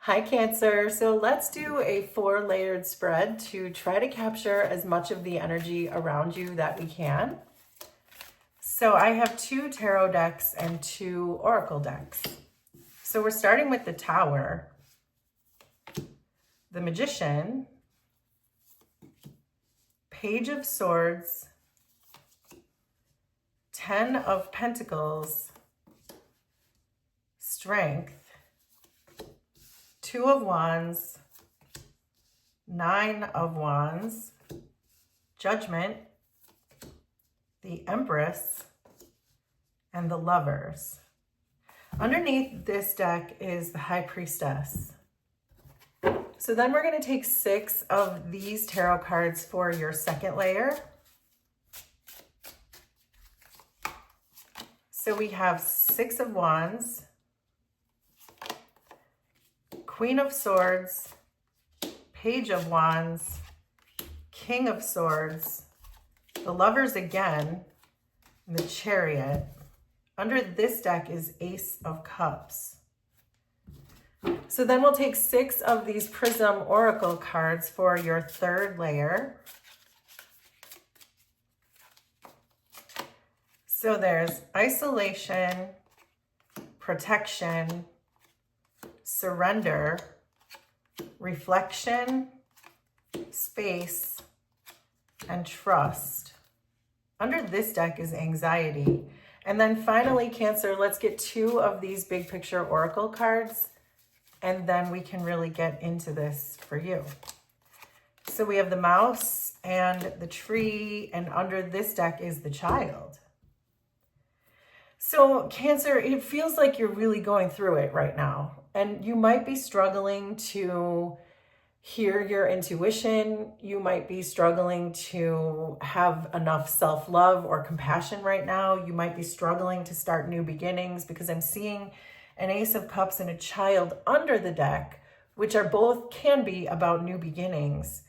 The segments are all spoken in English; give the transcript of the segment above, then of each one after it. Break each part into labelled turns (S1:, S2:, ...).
S1: Hi Cancer. So let's do a 4-layered spread to try to capture as much of the energy around you that we can. So I have 2 tarot decks and 2 oracle decks. So we're starting with the Tower, the Magician, Page of Swords, 10 of Pentacles, Strength, 2 of Wands, 9 of Wands, Judgment, the Empress, and the Lovers. Underneath this deck is the High Priestess. So then we're going to take 6 of these tarot cards for your second layer. So we have 6 of Wands, Queen of Swords, Page of Wands, King of Swords, the Lovers again, and the Chariot. Under this deck is Ace of Cups. So then we'll take 6 of these Prism Oracle cards for your third layer. So there's Isolation, Protection, Surrender, Reflection, Space, and Trust. Under this deck is Anxiety. And then finally, Cancer, let's get 2 of these big picture oracle cards, and then we can really get into this for you. So we have the Mouse and the Tree, and under this deck is the Child. So Cancer, it feels like you're really going through it right now, and you might be struggling to hear your intuition. You might be struggling to have enough self-love or compassion right now. You might be struggling to start new beginnings, because I'm seeing an Ace of Cups and a Child under the deck, which are both can be about new beginnings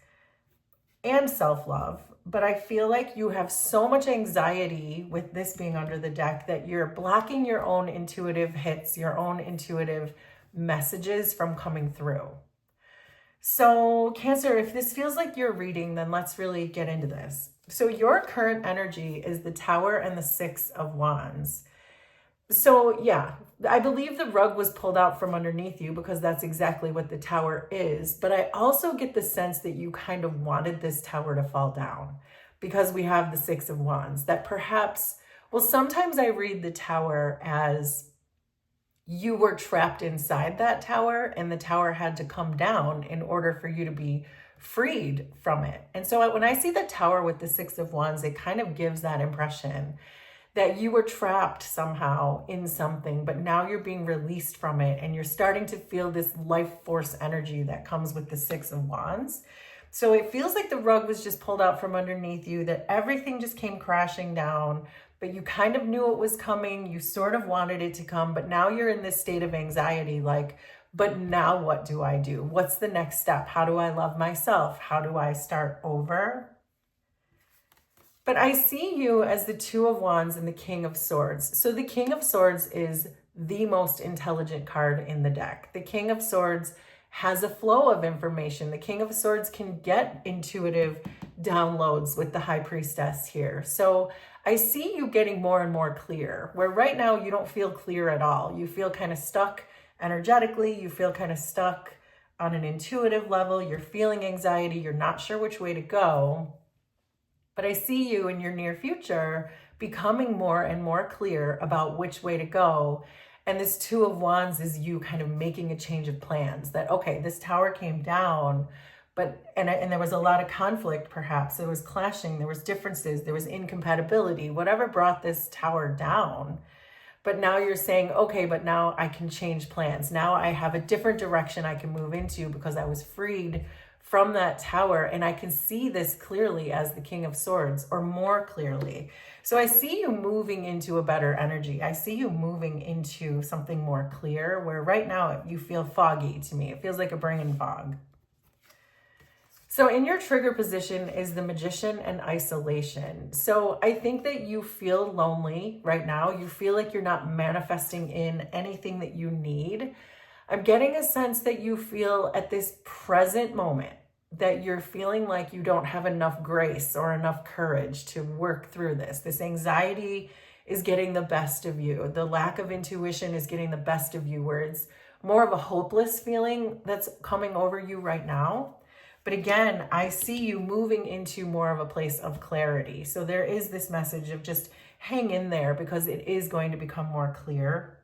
S1: and self-love. But I feel like you have so much anxiety with this being under the deck that you're blocking your own intuitive hits, your own intuitive messages from coming through. So Cancer, if this feels like your reading, then let's really get into this. So your current energy is the Tower and the 6 of Wands. So yeah, I believe the rug was pulled out from underneath you, because that's exactly what the Tower is. But I also get the sense that you kind of wanted this Tower to fall down, because we have the 6 of Wands. That perhaps, well, sometimes I read the Tower as you were trapped inside that tower, and the tower had to come down in order for you to be freed from it. And so when I see the Tower with the 6 of Wands, it kind of gives that impression that you were trapped somehow in something, but now you're being released from it, and you're starting to feel this life force energy that comes with the 6 of Wands. So it feels like the rug was just pulled out from underneath you, that everything just came crashing down, but you kind of knew it was coming. You sort of wanted it to come, but now you're in this state of anxiety, like, but now what do I do? What's the next step? How do I love myself? How do I start over? But I see you as the 2 of Wands and the King of Swords. So the King of Swords is the most intelligent card in the deck. The King of Swords has a flow of information. The King of Swords can get intuitive downloads with the High Priestess here. So I see you getting more and more clear, where right now you don't feel clear at all. You feel kind of stuck energetically. You feel kind of stuck on an intuitive level. You're feeling anxiety. You're not sure which way to go. But I see you in your near future becoming more and more clear about which way to go. And this 2 of Wands is you kind of making a change of plans, that, okay, this tower came down, but, and there was a lot of conflict, perhaps. There was clashing, there was differences, there was incompatibility, whatever brought this tower down. But now you're saying, okay, but now I can change plans. Now I have a different direction I can move into, because I was freed from that tower, and I can see this clearly as the King of Swords, or more clearly. So I see you moving into a better energy. I see you moving into something more clear, where right now you feel foggy to me. It feels like a brain fog. So in your trigger position is the Magician and Isolation. So I think that you feel lonely right now. You feel like you're not manifesting in anything that you need. I'm getting a sense that you feel at this present moment that you're feeling like you don't have enough grace or enough courage to work through this. This anxiety is getting the best of you. The lack of intuition is getting the best of you, where it's more of a hopeless feeling that's coming over you right now. But again, I see you moving into more of a place of clarity. So there is this message of just hang in there, because it is going to become more clear.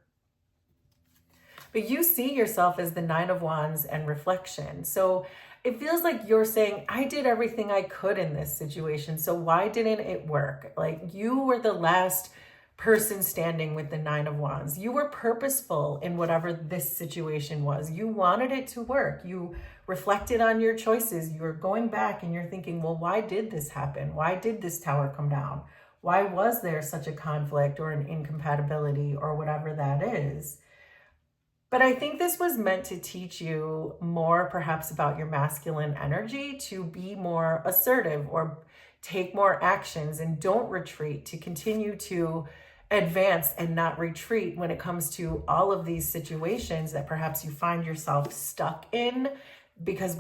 S1: But you see yourself as the Nine of Wands and reflection. So it feels like you're saying, I did everything I could in this situation, so why didn't it work? Like, you were the last person standing with the Nine of Wands. You were purposeful in whatever this situation was. You wanted it to work. You reflected on your choices. You were going back and you're thinking, well, why did this happen? Why did this tower come down? Why was there such a conflict or an incompatibility or whatever that is? But I think this was meant to teach you more perhaps about your masculine energy, to be more assertive or take more actions and don't retreat, to continue to advance and not retreat when it comes to all of these situations that perhaps you find yourself stuck in. Because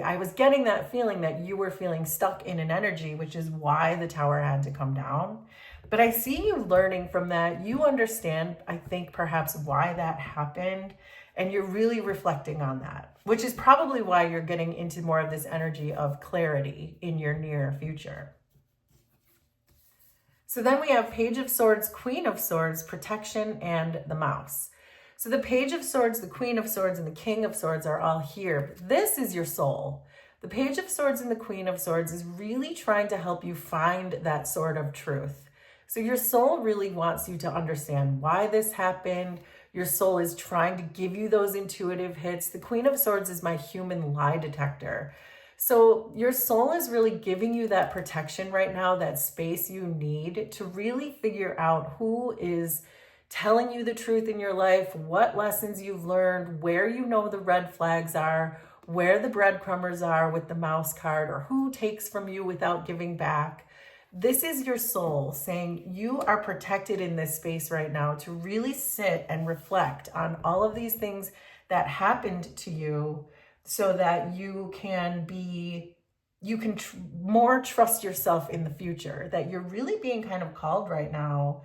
S1: I was getting that feeling that you were feeling stuck in an energy, which is why the tower had to come down. But I see you learning from that. You understand, I think, perhaps why that happened. And you're really reflecting on that, which is probably why you're getting into more of this energy of clarity in your near future. So then we have Page of Swords, Queen of Swords, protection, and the Mouse. So the Page of Swords, the Queen of Swords, and the King of Swords are all here. But this is your soul. The Page of Swords and the Queen of Swords is really trying to help you find that sword of truth. So your soul really wants you to understand why this happened. Your soul is trying to give you those intuitive hits. The Queen of Swords is my human lie detector. So your soul is really giving you that protection right now, that space you need to really figure out who is telling you the truth in your life, what lessons you've learned, where you know the red flags are, where the breadcrumbers are with the mouse card, or who takes from you without giving back. This is your soul saying you are protected in this space right now to really sit and reflect on all of these things that happened to you, so that you can more trust yourself in the future, that you're really being kind of called right now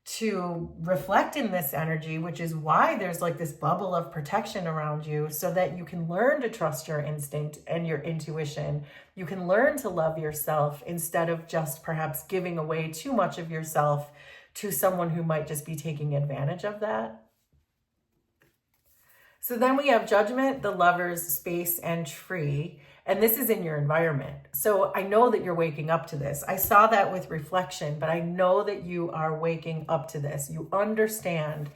S1: to reflect in this energy, which is why there's like this bubble of protection around you, so that you can learn to trust your instinct and your intuition. You can learn to love yourself instead of just perhaps giving away too much of yourself to someone who might just be taking advantage of that. So then we have Judgment, the Lovers, Space, and Tree. And this is in your environment. So I know that you're waking up to this. I saw that with reflection, but I know that you are waking up to this. You understand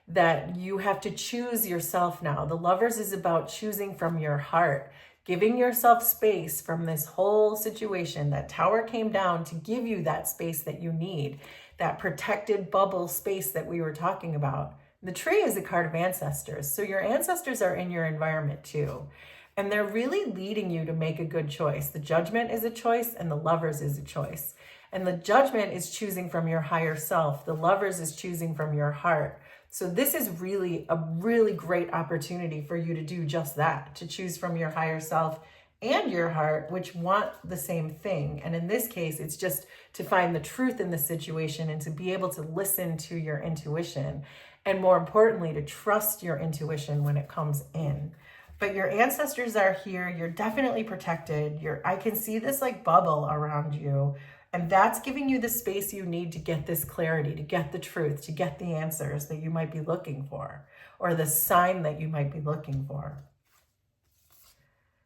S1: that you have to choose yourself now. The Lovers is about choosing from your heart, giving yourself space from this whole situation. That tower came down to give you that space that you need, that protected bubble space that we were talking about. The Tree is a card of ancestors. So your ancestors are in your environment too. And they're really leading you to make a good choice. The Judgment is a choice and the Lovers is a choice. And the Judgment is choosing from your higher self. The Lovers is choosing from your heart. So this is really a really great opportunity for you to do just that, to choose from your higher self and your heart, which want the same thing. And in this case, it's just to find the truth in the situation and to be able to listen to your intuition. And more importantly, to trust your intuition when it comes in. But your ancestors are here. You're definitely protected. I can see this like bubble around you. And that's giving you the space you need to get this clarity, to get the truth, to get the answers that you might be looking for, or the sign that you might be looking for.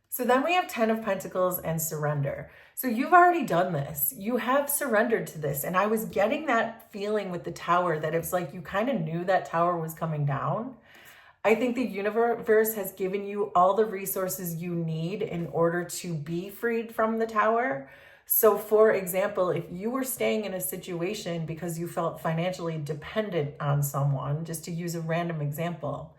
S1: So then we have 10 of Pentacles and surrender. So you've already done this. You have surrendered to this. And I was getting that feeling with the tower that it's like you kind of knew that tower was coming down. I think the universe has given you all the resources you need in order to be freed from the tower. So for example, if you were staying in a situation because you felt financially dependent on someone, just to use a random example,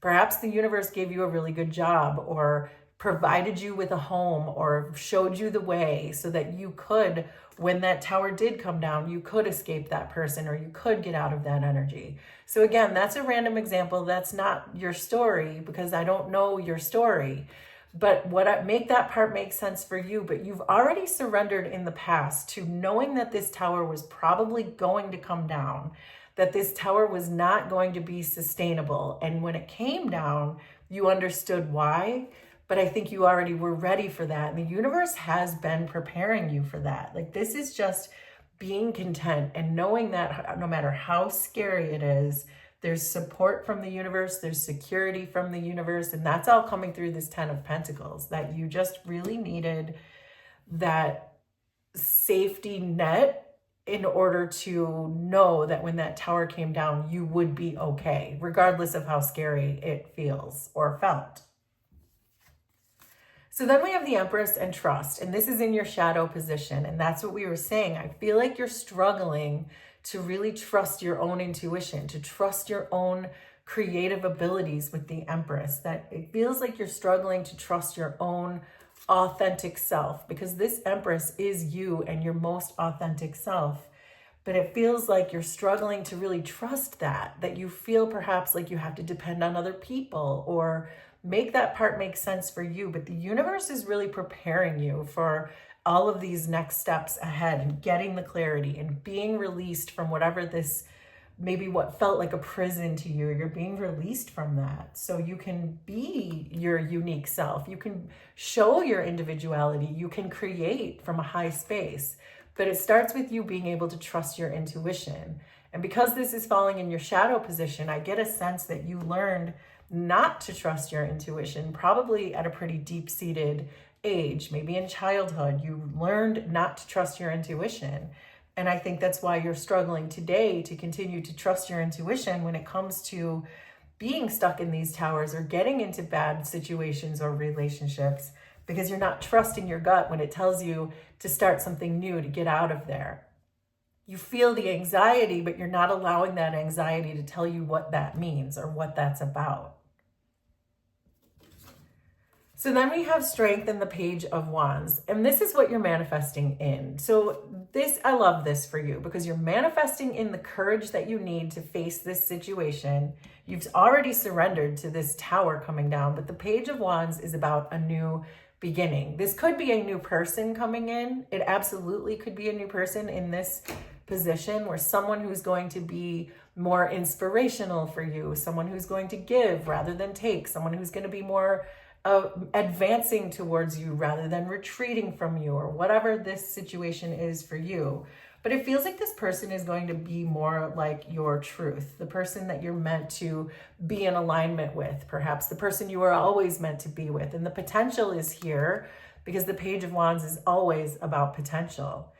S1: perhaps the universe gave you a really good job, or provided you with a home or showed you the way so that you could, when that tower did come down, you could escape that person or you could get out of that energy. So again, that's a random example. That's not your story because I don't know your story. But make that part make sense for you. But you've already surrendered in the past to knowing that this tower was probably going to come down, that this tower was not going to be sustainable. And when it came down, you understood why. But I think you already were ready for that. And the universe has been preparing you for that. Like, this is just being content and knowing that no matter how scary it is, there's support from the universe, there's security from the universe, and that's all coming through this 10 of Pentacles, that you just really needed that safety net in order to know that when that tower came down, you would be okay, regardless of how scary it feels or felt. So then we have the Empress and trust, and this is in your shadow position, and that's what we were saying. I feel like you're struggling to really trust your own intuition, to trust your own creative abilities with the Empress, that it feels like you're struggling to trust your own authentic self, because this Empress is you and your most authentic self. But it feels like you're struggling to really trust that you feel perhaps like you have to depend on other people or make that part make sense for you. But the universe is really preparing you for all of these next steps ahead and getting the clarity and being released from whatever this, maybe what felt like a prison to you. You're being released from that so you can be your unique self. You can show your individuality. You can create from a high space. But it starts with you being able to trust your intuition. And because this is falling in your shadow position, I get a sense that you learned not to trust your intuition, probably at a pretty deep-seated age. Maybe in childhood, you learned not to trust your intuition. And I think that's why you're struggling today to continue to trust your intuition when it comes to being stuck in these towers or getting into bad situations or relationships, because you're not trusting your gut when it tells you to start something new, to get out of there. You feel the anxiety, but you're not allowing that anxiety to tell you what that means or what that's about. So then we have strength and the Page of Wands, and this is what you're manifesting in. So this, I love this for you because you're manifesting in the courage that you need to face this situation. You've already surrendered to this tower coming down, but the Page of Wands is about a new beginning. This could be a new person coming in. It absolutely could be a new person in this position, where someone who's going to be more inspirational for you, someone who's going to give rather than take, someone who's going to be more advancing towards you rather than retreating from you, or whatever this situation is for you. But it feels like this person is going to be more like your truth, the person that you're meant to be in alignment with, perhaps the person you were always meant to be with. And the potential is here because the Page of Wands is always about potential.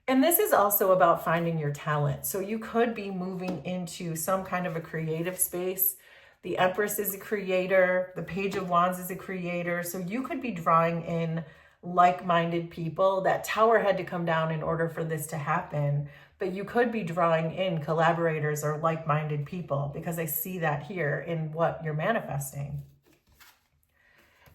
S1: And this is also about finding your talent. So you could be moving into some kind of a creative space. The Empress is a creator. The Page of Wands is a creator. So you could be drawing in like-minded people. That tower had to come down in order for this to happen. But you could be drawing in collaborators or like-minded people, because I see that here in what you're manifesting.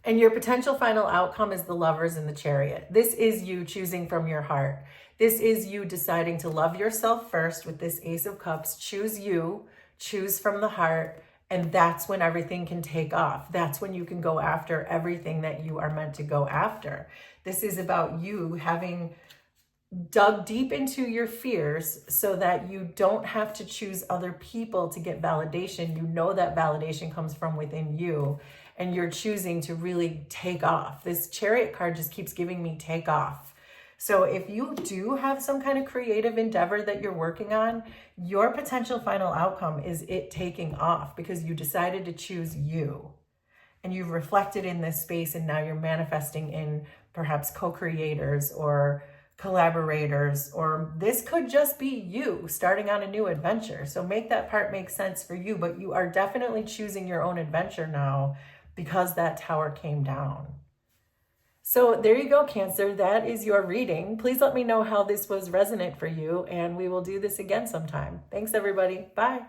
S1: And your potential final outcome is the Lovers and the Chariot. This is you choosing from your heart. This is you deciding to love yourself first with this Ace of Cups. Choose you, choose from the heart, and that's when everything can take off. That's when you can go after everything that you are meant to go after. This is about you having dug deep into your fears so that you don't have to choose other people to get validation. You know that validation comes from within you, and you're choosing to really take off. This Chariot card just keeps giving me take off. So if you do have some kind of creative endeavor that you're working on, your potential final outcome is it taking off because you decided to choose you. And you've reflected in this space, and now you're manifesting in perhaps co-creators or collaborators, or this could just be you starting on a new adventure. So make that part make sense for you, but you are definitely choosing your own adventure now because that tower came down. So there you go, Cancer. That is your reading. Please let me know how this was resonant for you, and we will do this again sometime. Thanks, everybody. Bye.